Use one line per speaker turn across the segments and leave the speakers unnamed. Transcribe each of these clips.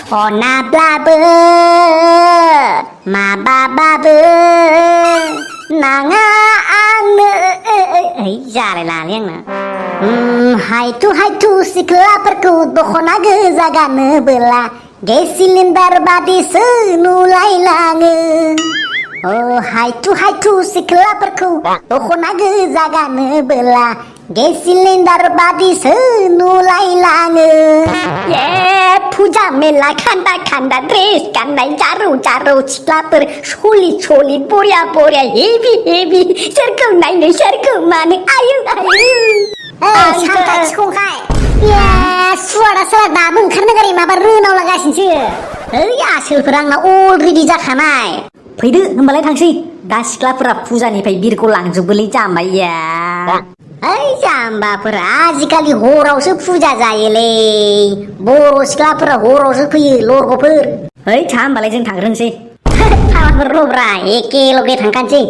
Onablabe mabababe nanga angme ra lại là liêng nè hai tu sikla perku dokhona ge zagane bela ge silindar badi senu lailange oh hai tu sikla perku dokhona ge zagane bela ge silindar badi senu lailange yeah puja mela khanda dress kanai jaru chiklaper choli boria heavy serkau nai ne serkau mane ayu sampai sungkai ya suara दाबो ओंखारनो गारि माबा रोनाव लागासिनोसो आसोलफोरा already जाखानाय फैदो होमबालाय थांसै दा सिख्लाफोरा फुजानिफ्राय बिरखौ लांजोबोलै जाम्बाया जाम्बाफोरा आजिखालि हरावसो फुजा जायोलै बर' सिख्लाफोरा हरावसो फैयो लरग'फोर था होमबालाय जों थांग्रोनोसै फाग्लाफोर रब्रा एखे लगे थांखानोसै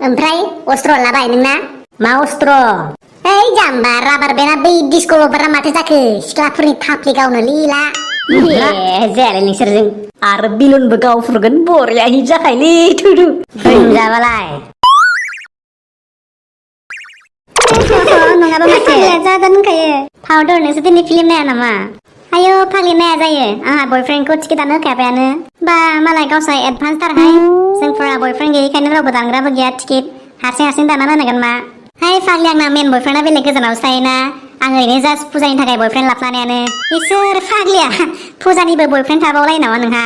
ओमफ्राय अस्त्र लाबाय नोंना मा अस्त्र जाम्बा राबार बेना बै डिस्क लबारा माथो जाखो सिख्लाफोरनि थाफ्लि गावनो लीला जायालै नोंसोरजों आरो बिलुनबो गावफुरगोन बरियाहै जाखायोलै थुदु जाबालाय नङाबा माथो जागोन होनखायो फाउदर नोंसोर दिनै फिल्म नाया नामा आयो फाग्लि नाया जायो आंहा बयफ्रेन्डखौ टिकेटानो होखायाबायानो बा मालाय गावसा एडभान्स थारहाय जोंफोरा बयफ्रेन्ड गैयैखायनो रावबो दानग्राबो गैया टिकेट हारसिं दाना होनांगोन मा हाय फाग्लि आंना मेन बयफ्रेन्डा बेलेग गोजानावसो थायोना आं ओरैनो जास्ट फुजानि थाखाय बयफ्रेन्ड लाफ्लानायानो इसोर फाग्लिया फुजानिबो बयफ्रेन्ड थाबावलायो नामा नोंहा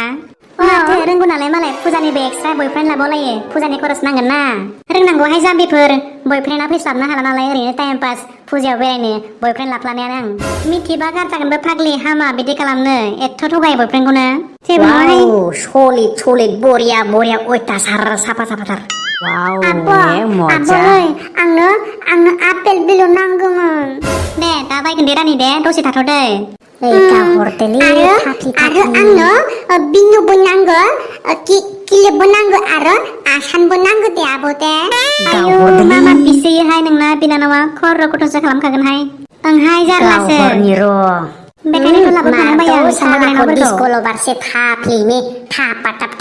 माथो रोंगौ नालाय मालाय फुजानिबो एक्सट्रा बयफ्रेन्ड लाबावलायो फुजानि खरस नांगोन ना रोंनांगौहाय जाम्बिफोर बयफ्रेन्डा फैस्लाबनो हाला नालाय ओरैनो टाइम पास फुजायाव बेरायनो बयफ्रेन्ड लाफ्लानायानो आं मिथिबा गारजागोनबो फाग्लि हामा बिदि खालामनो एथ' थगायो बयफ्रेन्डखौनो जेबो नङाहाय सलिद बरिया अयथासार साफाथार आंनो आपेल बिलु नांगौमोन दे दा बायगोन दे रानि दे दसे थाथ'दे आरो आंनो बिनुबो नांगौ किलिपबो नांगौ आरो आसानबो नांगौ दे आब' दे आयु मा बिसोयोहाय नोंना बिनानावा खर' गथ'सो खालामखागोनहाय ओंहाय जारलासो बेखायनोथ' लाबोखानो बायो सानबागोनावफोरखौ डिस्क' लबारसे थाफ्लिनि थापाटाप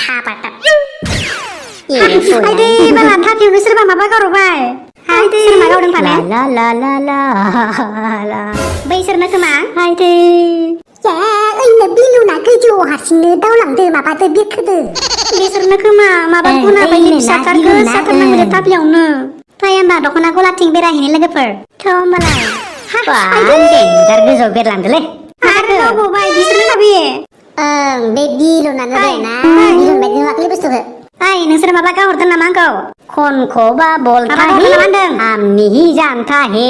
हायदे बाला थाफ्लियावनो सोरबा माबा गारबाय हायदे सोरबा गावदों फाने ला बैसोरनो खोमा हायदे ओइनो बिलुना गोजौआव हारसिंनो दावलांदो माबादो बिरखोदो बिसोरनो खोमा माबा गुना बायदि फिसाथारखो साथारनांगौ थाफ्लियावनो फाय होमबा दख'ना गलाथिं बेरायहैनो लोगोफोर थ' होमबालाय देन्जार गोजौआव बेरलांदोलै गावबाय बिसोरनो थाबोयो बे बिलुनानो बेना बिलुन बायदि नुवाखैलै बुस्थुखौ नोंसोर माबा गाहरदों नामा आंखौ खनखौबा बलता आमनि जानता हे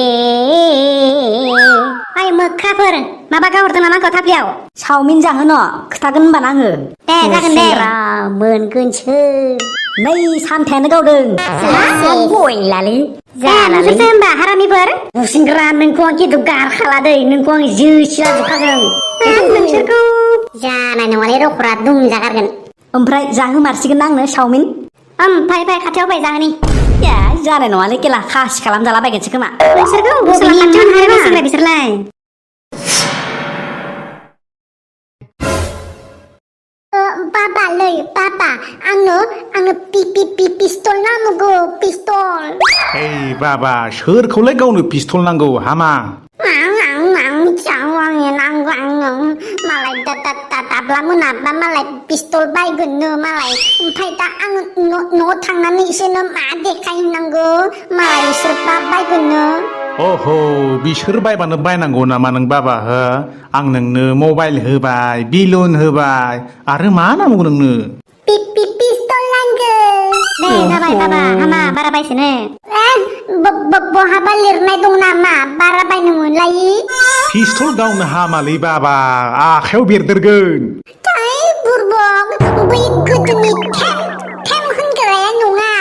मोख्राफोर माबा गाहरदों नामा आंखौ थाफ्लियाव चावमिन जाहोनो खोथागोन होनबाना आङो दे जागोन दे मोनगोनसो नै सानथायानो गावदों गयलालै नोंसोरसो होनबा हारामिफोर बुसिनग्रा नोंखौ आं खिन्थु गारखालादै नोंखौ आं जोसिला जोबखागोन नोंसोरखौ जानाय नङालै रखरा दुमजागारगोन ओमफ्राय जाहोमारसिगोन ना आंनो चावमिन फै खाथियाव फै जाहोनि जानाय नङालै केला खासि खालामजाला बायगोनसो खोमा नोंसोरखौ बिसोरलाय बाबा आंनो पिस्तल नांगौ पिस्तल
बाबा सोरखौलाय गावनो पिस्तल नांगौ हामा
मालाय दाब्ला मोनाबा मालाय पिस्तल बायगोननो मालाय ओमफ्राय दा आङो न'आव थांनानै इसोरनो मा देखायनांगौ मालाय इसोरबा बायगोननो
अह बिसोर बायबानो बायनांगौ नामा नों बाबा हो आं नोंनो मबाइल होबाय बिलुन होबाय आरो मा नांगौ नोंनो
पिस्तल नांगौ दे जाबाय बाबा हामा बारा बायसोनो बहाबा लिरनाय दं नामा बारा बायनो मोनलायि
पिस्तल गावनो हामालै बाबा आखायाव बेरदेरगोन
बुरबक बै गोदोनि थेम होनग्राया नङा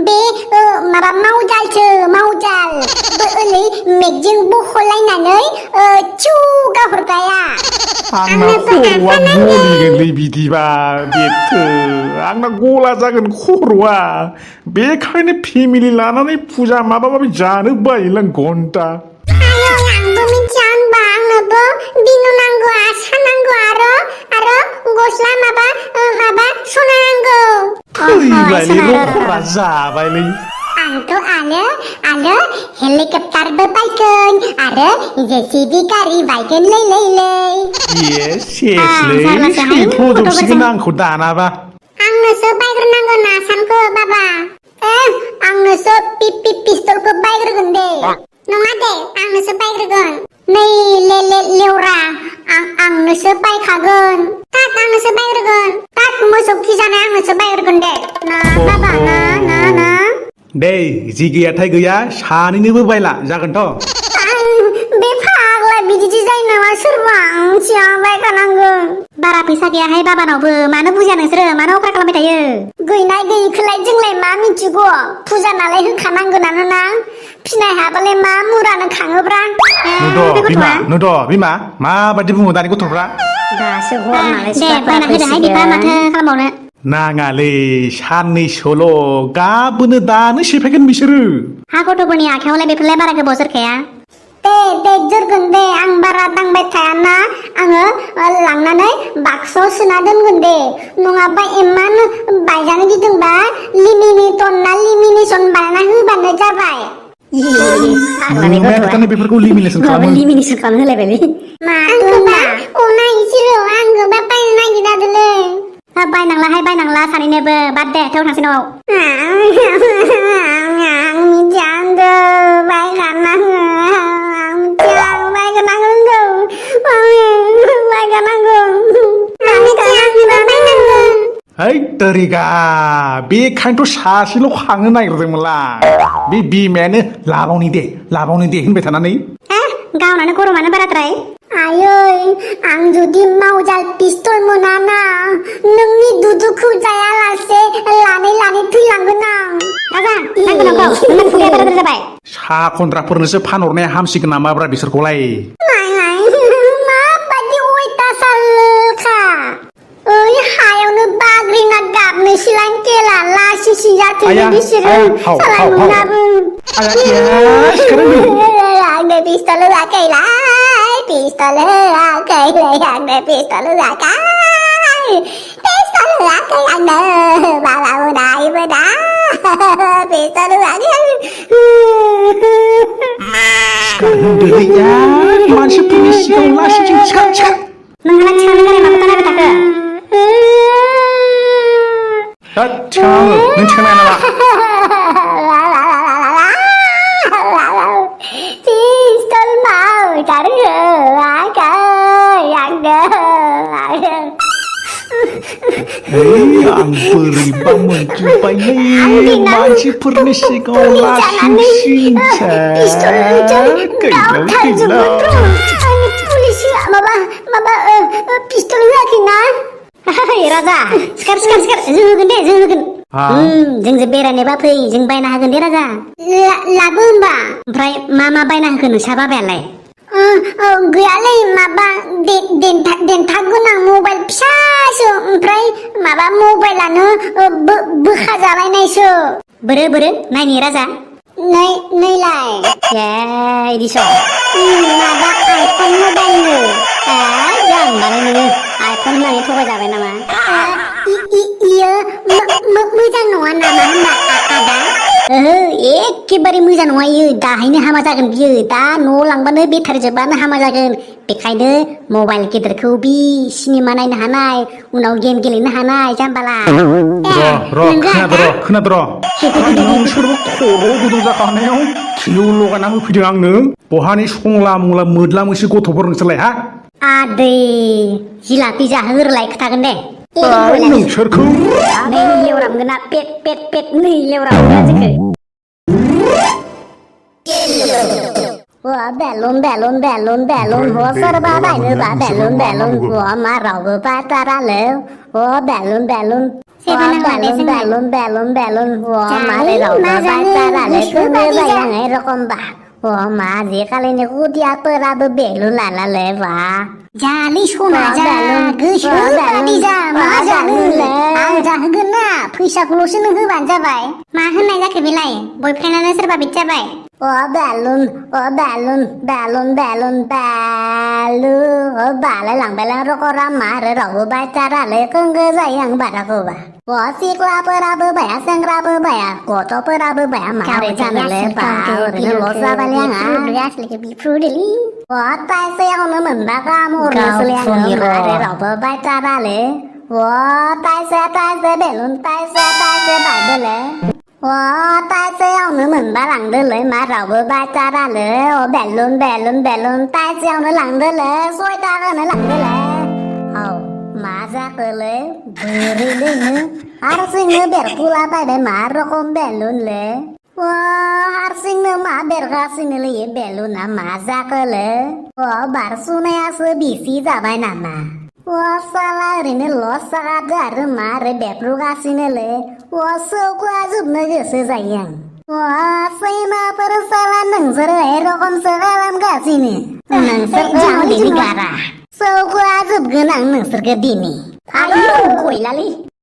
बे माबा मावजाल ओरै मेगजों बख'लायनानै चु गाहरग्राया
आंना खर'आ गलिगोनलै बिदिबा बेथो आंना गला जागोन खर'आ बेखायनो फेमिलि लानानै फुजा माबा माबि जानो बायोलां घन्टा
आंबो मिथिया होनबा आंनोबो बिनु नांगौ
देलायलै लखरा जाबायलै
आंथ' आरो हेलिकप्टारबो बायगोन आरो जेसिबि गारि बायगोन लै
ये सेसलै फज'बसिगोन आंखौ दानाबा
आंनोसो बायग्रोनांगोन ना सानखो बाबा आंनोसो पिस्तलखौ बायग्रोगोन दे नङा दे आंनोसो बायग्रोगोन नै लेवरा आंनोसो बायखागोन तात आंनोसो बायग्रोगोन तात मोसौ खिजानाय आंनोसो बायग्रोगोन दे ना बाबा ना
दे जि गैयाथाय गैया सानैनोबो बायला जागोनथ'
बे फाग्ला बिदि जायो नामा सोरबा सिगां बायखानांगोन
बारा फैसा गैयाहाय बाबानावबो मानो बुजिया नोंसोरो मानो अख्रा खालामबाय थायो
गैनाय गैयिखौलाय जोंलाय मा मिथिगौ फुजा नालाय होखानांगोनानो ना फिनाय हाबालाय मा मुरानो खाङोब्रा
नुद' बिमा माबायदि बुङो दानि गथ'फ्रा
दासो हर नालाय दे बायना होदोहाय बिफा माथो खालामबावनो
नाङालै साननैसोल' गाबोनो दानो सेफायगोन बिसोरो
हा गथ'फोरनि आखायावलाय बेफोरलाय बारा गोबाव जोरखाया
दे जोरगोन दे आं बारा दांबाय थायाना आङो लांनानै बाक्सआव सोना दोनगोन दे नङाबा इमान बायजानो गिदोंबा लिमिनेसन बानायना होबानो जाबाय
बेफोरखौ लिमिनेसन
खालामनो होलायबायलै
आंखौबा आंखौबा बायनो नागिरादोलै
बायनांला सानैनोबो बाद दे थेव थांसै न'आव
है तरिगा बेखायनोथ' सासेल' खांनो नागिरदोंमोनलां बे बिमायानो लाबावनि दे होनबाय थानानै
गावनानो गरमानो बाराद्राय
आयै आं जुदि मावजाल पिस्तल मोनाना नोंनि दुदुखौ जायालासे लानै थैलांगोन आं
राजा नांगौ नोंखौ खुगाया बाराद्राय जाबाय
सा खन्द्राफोरनोसो फानहरनाया हामसिगोन नामाब्रा बिसोरखौलाय
माबायदि अयथासारखा ओइ हायावनो बाग्रिना गाबनोसैलां केला लासिसि जाथों बिसोरो सालायमोनाबो आंनो पिस्तल होआखैलाय आंनो पिस्तल होआखै आंनो बाबा उनायबो दा पिस्तल होआखै
मानसिफोरनि सिगाङाव लासिजों सिखार
नोंहा थिखांनो गारै माबा नायबाय थाखो
नों थिखांनाय नामा
पिस्तल मावथार होआखै आंनो
आं बोरैबा मोनजोब्बायलै मानसिफोरनि सिगाङाव लासिं
पिस्तल होआखैना
राजा सिखार जों होगोन जोंजों बेरायनोबा फै जों बायना होगोन दे राजा
लाबो होनबा
ओमफ्राय मा बायना होगोन नोंसा बाबायालाय
गैयालै माबा देन्था गोनां मबाइल फिसासो ओमफ्राय माबा मबाइलानो बोखा जालायनायसो
बोरो नायनि राजा
नैलाय
इदिस
माबा आइफन मबाइलनो
जाम्बालाय नोङो आइफन होननानै थगाय जाबाय नामा
इयो मोजां नङा नामा होनबा आदा
एखेबारे मोजां नङा इयो दाहायनो हामा जागोन बियो दा न'आव लांबानो बेटारि जोबबानो हामा जागोन बेखायनो मबाइल गेदेरखौ बि सिनेमा नायनो हानाय उनाव गेम गेलेनो हानाय जाम्बाला
खोनादर' नोंसोरबो खर' गुदुं जाखानायाव खिलु लगायना होफैदों आंनो बहानि संला मंला मोदला मोनसे गथ'फोर नोंसोरलाय हा
आदै जिलापि जाहोग्रोलाय खोथागोन दे
नोंसोरखौ
नै लेवरामगोन ना पेट नै लेवरामगोन जोंखौ बेलुन हो सोरबा बायनोबा बेलुन हो मा रावबो बायथारालै बेलुन हो मारै रावबो बायथारालै खोनाबाय रखमबा मा जे खालायनो खुदियाफोराबो बेलुन लालालै बा
जालै सना गोसो बादि जा मा जानो आं जाहोगोन ना फैसाखौल'सो नों होबानो जाबाय
मा होननाय जाखो बेलाय बयफ्रेन्डआनो सोरबा बिदि जाबाय ballon โอ้ ballon ballon ballon ballon โอ้บาเลยหลังไปแล้วเราก็รำมาเลยเราใบจาระเลยก็เงยใจยังบาดกูบ่าโอ้สิกลาเปราเบใบอะเซงกลาเบใบอะกูโตเปราเบใบอะมาเลยจันเลยป่าเรื่องรถซาบะเลียงอ่ะ
Yes, like be prudently.
โอ้ตายเสียงนึกเหมือนบ้ากามหัวเสียงมาเลยเราใบจาระเลยโอ้ตายเสียเบลุนตายเสียบาดเลยว้าตายเสียงนึกเหมือนบ้าหลังเดินเลยมาเราใบจาระเลยโอ้แบลุนตายเสียงนึกหลังเดินเลยสวยตากันนึกหลังเดินเลยเอามาจากเลยบริเลยนึกharusnya berpula pada marokon belun le wah harusnya ma berkasin le belun nama zakle wah barsuna ya sebisi zabai nama wah salah ini lo sadar mare beprukasin le wah suku azub negese sayang wah saya persalah nengser erokon sekalam kasini nengser jauh di negara suku azub genang nengser ke dini ayo koi lali